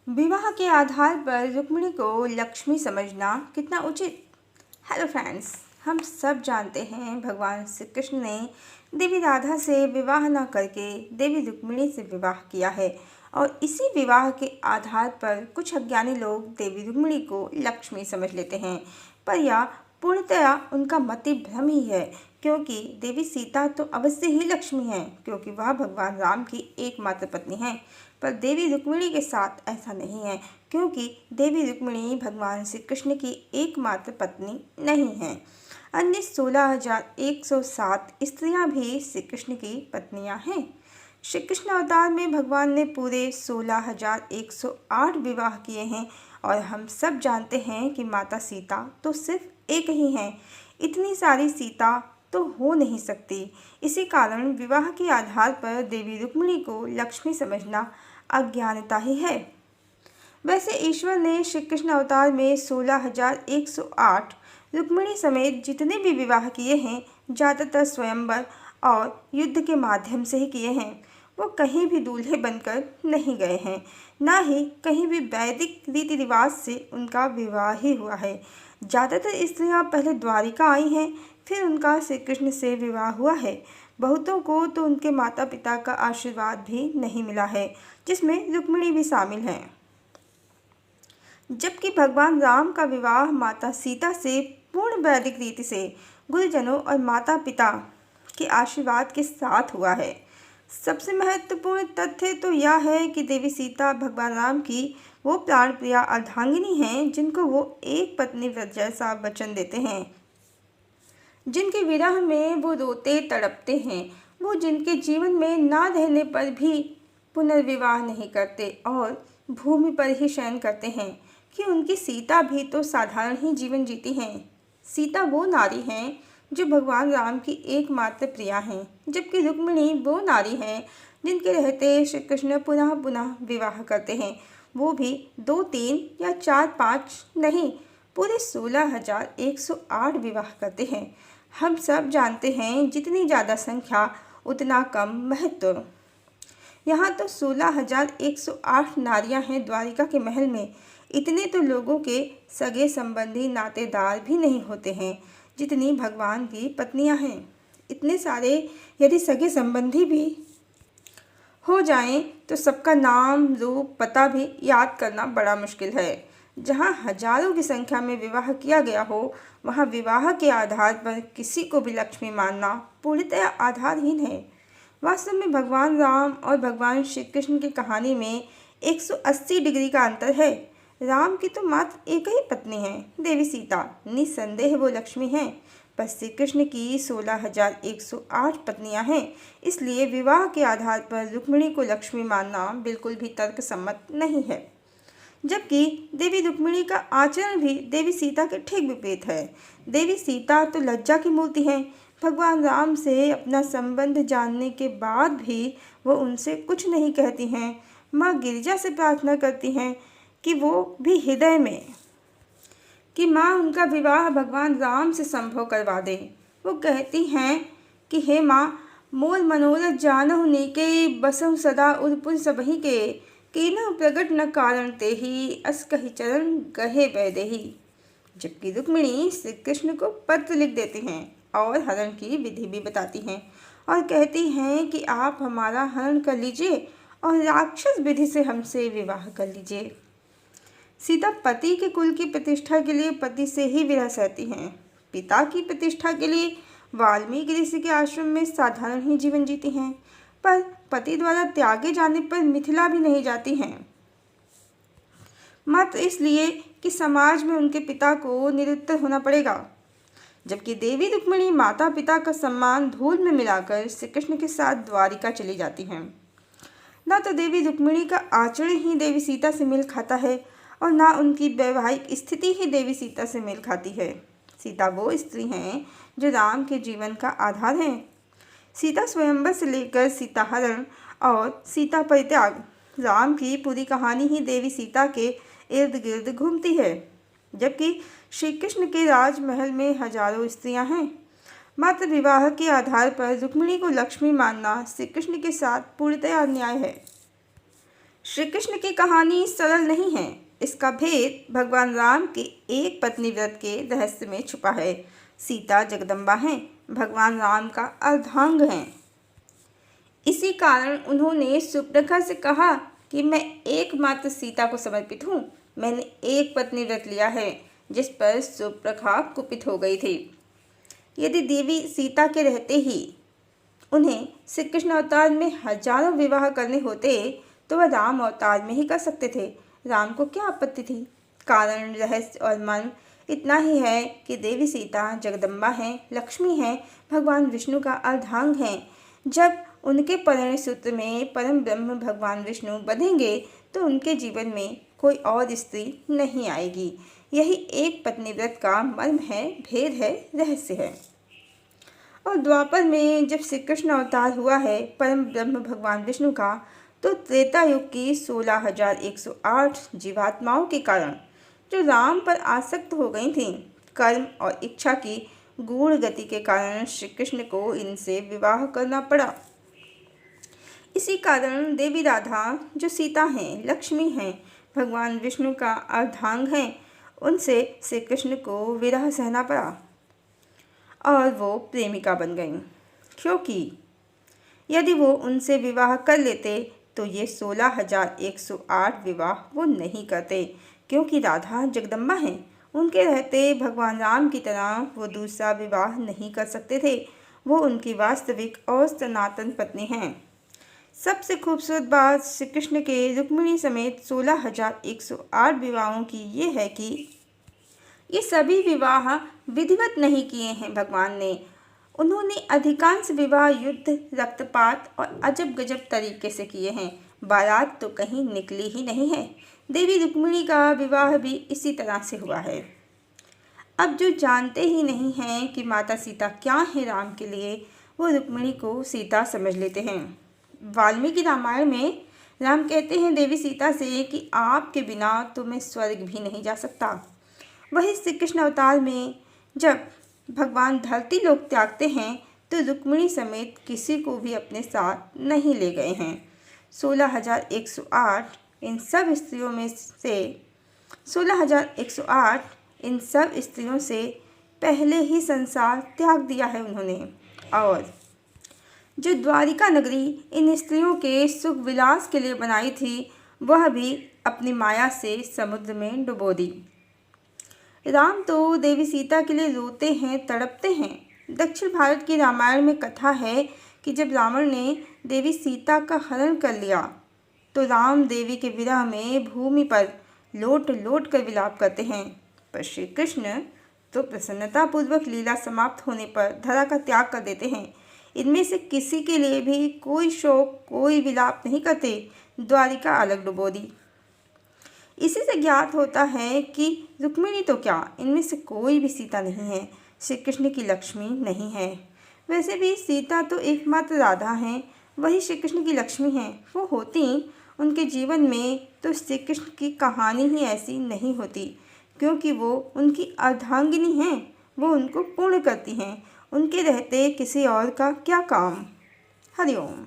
विवाह के आधार पर रुक्मिणी को लक्ष्मी समझना कितना उचित। हेलो फ्रेंड्स, हम सब जानते हैं भगवान श्री कृष्ण ने देवी राधा से विवाह न करके देवी रुक्मिणी से विवाह किया है और इसी विवाह के आधार पर कुछ अज्ञानी लोग देवी रुक्मिणी को लक्ष्मी समझ लेते हैं। पर यह पूर्णतया उनका मति भ्रम ही है, क्योंकि देवी सीता तो अवश्य ही लक्ष्मी है, क्योंकि वह भगवान राम की एकमात्र पत्नी है। पर देवी रुक्मिणी के साथ ऐसा नहीं है, क्योंकि देवी रुक्मिणी भगवान श्री कृष्ण की एकमात्र पत्नी नहीं है। अन्य 16,107 स्त्रियां भी श्री कृष्ण की पत्नियां हैं। श्री कृष्ण अवतार में भगवान ने पूरे 16,108 विवाह किए हैं और हम सब जानते हैं कि माता सीता तो सिर्फ एक ही हैं। इतनी सारी सीता तो हो नहीं सकती। इसी कारण विवाह के आधार पर देवी रुक्मिणी को लक्ष्मी समझना अज्ञानता ही है। वैसे ईश्वर ने श्री कृष्ण अवतार में 16,108 रुक्मिणी समेत जितने भी विवाह किए हैं, ज़्यादातर स्वयंवर और युद्ध के माध्यम से ही किए हैं। वो कहीं भी दूल्हे बनकर नहीं गए हैं, ना ही कहीं भी वैदिक रीति रिवाज से उनका विवाह ही हुआ है। ज़्यादातर स्त्रियां पहले द्वारिका आई हैं, फिर उनका श्री कृष्ण से विवाह हुआ है। बहुतों को तो उनके माता पिता का आशीर्वाद भी नहीं मिला है, जिसमें रुक्मिणी भी शामिल हैं। जबकि भगवान राम का विवाह माता सीता से पूर्ण वैदिक रीति से गुरुजनों और माता पिता के आशीर्वाद के साथ हुआ है। सबसे महत्वपूर्ण तथ्य तो यह है कि देवी सीता भगवान राम की वो प्राण प्रिया अर्धांगिनी हैं, जिनको वो एक पत्नी व्रत जैसा वचन देते हैं, जिनके विरह में वो रोते तड़पते हैं, वो जिनके जीवन में ना रहने पर भी पुनर्विवाह नहीं करते और भूमि पर ही शयन करते हैं। कि उनकी सीता भी तो साधारण ही जीवन जीती हैं। सीता वो नारी हैं जो भगवान राम की एकमात्र प्रिया हैं, जबकि रुक्मिणी वो नारी हैं जिनके रहते श्री कृष्ण पुनः पुनः विवाह करते हैं। वो भी 2, 3 या 4, 5 नहीं, पूरे 16,108 विवाह करते हैं। हम सब जानते हैं जितनी ज़्यादा संख्या उतना कम महत्व। यहाँ तो 16,108 नारियाँ हैं द्वारिका के महल में। इतने तो लोगों के सगे संबंधी नातेदार भी नहीं होते हैं जितनी भगवान की पत्नियां हैं। इतने सारे यदि सगे संबंधी भी हो जाएं तो सबका नाम रूप पता भी याद करना बड़ा मुश्किल है। जहां हजारों की संख्या में विवाह किया गया हो, वहां विवाह के आधार पर किसी को भी लक्ष्मी मानना पूर्णतया आधारहीन है। वास्तव में भगवान राम और भगवान श्री कृष्ण की कहानी में 180 डिग्री का अंतर है। राम की तो मात्र एक ही पत्नी है, देवी सीता। निस्संदेह वो लक्ष्मी हैं, पर श्री कृष्ण की 16,108 पत्नियां हैं। इसलिए विवाह के आधार पर रुक्मिणी को लक्ष्मी मानना बिल्कुल भी तर्कसम्मत नहीं है। जबकि देवी रुक्मिणी का आचरण भी देवी सीता के ठीक विपरीत है। देवी सीता तो लज्जा की मूर्ति हैं। भगवान राम से अपना संबंध जानने के बाद भी वो उनसे कुछ नहीं कहती हैं। माँ गिरिजा से प्रार्थना करती हैं कि वो भी हृदय में, कि माँ उनका विवाह भगवान राम से संभव करवा दे। वो कहती हैं कि हे माँ, मोर मनोरथ जानहु नीके, बसहु सदा उर्पुर सबहि के, कीनहु प्रगट न कारण तेहि, अस कहि चरण गहे वैदेही। जबकि रुक्मिणी श्री कृष्ण को पत्र लिख देती हैं और हरण की विधि भी बताती हैं और कहती हैं कि आप हमारा हरण कर लीजिए और राक्षस विधि से हमसे विवाह कर लीजिए। सीता पति के कुल की प्रतिष्ठा के लिए पति से ही विरह सहती हैं। पिता की प्रतिष्ठा के लिए वाल्मीकि ऋषि के आश्रम में साधारण ही जीवन जीती हैं, पर पति द्वारा त्यागे जाने पर मिथिला भी नहीं जाती हैं, मात्र इसलिए कि समाज में उनके पिता को निरुत्तर होना पड़ेगा। जबकि देवी रुक्मिणी माता पिता का सम्मान धूल में मिलाकर श्री कृष्ण के साथ द्वारिका चली जाती हैं। ना तो देवी रुक्मिणी का आचरण ही देवी सीता से मेल खाता है और ना उनकी वैवाहिक स्थिति ही देवी सीता से मेल खाती है। सीता वो स्त्री हैं जो राम के जीवन का आधार हैं। सीता स्वयंवर से लेकर सीता हरण और सीता परित्याग, राम की पूरी कहानी ही देवी सीता के इर्द गिर्द घूमती है। जबकि श्री कृष्ण के राजमहल में हजारों स्त्रियां हैं। मात्र विवाह के आधार पर रुक्मिणी को लक्ष्मी मानना श्री कृष्ण के साथ पूर्णतया अन्याय है। श्री कृष्ण की कहानी सरल नहीं है। इसका भेद भगवान राम के एक पत्नी व्रत के रहस्य में छुपा है। सीता जगदम्बा हैं, भगवान राम का अर्धांग हैं। इसी कारण उन्होंने सुपर्णखा से कहा कि मैं एकमात्र सीता को समर्पित हूँ। मैंने एक पत्नी व्रत लिया है, जिस पर सुपर्णखा कुपित हो गई थी। यदि देवी सीता के रहते ही उन्हें श्री कृष्ण अवतार में हजारों विवाह करने होते तो वह राम अवतार में ही कर सकते थे। राम को क्या आपत्ति थी? कारण, रहस्य और मन इतना ही है कि देवी सीता जगदम्बा हैं, लक्ष्मी हैं, भगवान विष्णु का अर्धांग हैं। जब उनके परिणय सूत्र में परम ब्रह्म भगवान विष्णु बंधेंगे तो उनके जीवन में कोई और स्त्री नहीं आएगी। यही एक पत्नी व्रत का मर्म है, भेद है, रहस्य है। और द्वापर में जब श्री कृष्ण अवतार हुआ है परम ब्रह्म भगवान विष्णु का, तो त्रेता युग की 16,108 जीवात्माओं के कारण जो राम पर आसक्त हो गई थीं, कर्म और इच्छा की गूढ़ गति के कारण श्री कृष्ण को इनसे विवाह करना पड़ा। इसी कारण देवी राधा जो सीता हैं, लक्ष्मी हैं, भगवान विष्णु का अर्धांग हैं, उनसे श्री कृष्ण को विरह सहना पड़ा और वो प्रेमिका बन गईं। क्योंकि यदि वो उनसे विवाह कर लेते तो ये 16,108 विवाह वो नहीं करते, क्योंकि राधा जगदम्बा हैं। उनके रहते भगवान राम की तरह वो दूसरा विवाह नहीं कर सकते थे। वो उनकी वास्तविक और सनातन पत्नी हैं। सबसे खूबसूरत बात श्री कृष्ण के रुक्मिणी समेत 16,108 विवाहों की ये है कि ये सभी विवाह विधिवत नहीं किए हैं भगवान ने। उन्होंने अधिकांश विवाह युद्ध, रक्तपात और अजब गजब तरीके से किए हैं। बारात तो कहीं निकली ही नहीं है। देवी रुक्मिणी का विवाह भी इसी तरह से हुआ है। अब जो जानते ही नहीं हैं कि माता सीता क्या है राम के लिए, वो रुक्मिणी को सीता समझ लेते हैं। वाल्मीकि रामायण में राम कहते हैं देवी सीता से कि आपके बिना तो मैं स्वर्ग भी नहीं जा सकता। वही श्री कृष्ण अवतार में जब भगवान धरती लोक त्यागते हैं तो रुक्मिणी समेत किसी को भी अपने साथ नहीं ले गए हैं। 16,108 इन सब स्त्रियों में से 16,108 इन सब स्त्रियों से पहले ही संसार त्याग दिया है उन्होंने। और जो द्वारिका नगरी इन स्त्रियों के सुख विलास के लिए बनाई थी, वह भी अपनी माया से समुद्र में डुबो दी। राम तो देवी सीता के लिए रोते हैं, तड़पते हैं। दक्षिण भारत की रामायण में कथा है कि जब रावण ने देवी सीता का हरण कर लिया तो राम देवी के विरह में भूमि पर लोट लोट कर विलाप करते हैं। पर श्री कृष्ण तो प्रसन्नतापूर्वक लीला समाप्त होने पर धरा का त्याग कर देते हैं। इनमें से किसी के लिए भी कोई शोक, कोई विलाप नहीं करते। द्वारिका अलग डुबो दी। इसी से ज्ञात होता है कि रुक्मिणी तो क्या, इनमें से कोई भी सीता नहीं है, श्री कृष्ण की लक्ष्मी नहीं है। वैसे भी सीता तो एकमात्र राधा हैं, वही श्री कृष्ण की लक्ष्मी हैं। वो होती उनके जीवन में तो श्री कृष्ण की कहानी ही ऐसी नहीं होती, क्योंकि वो उनकी अर्धांगिनी हैं। वो उनको पूर्ण करती हैं। उनके रहते किसी और का क्या काम। हरिओम।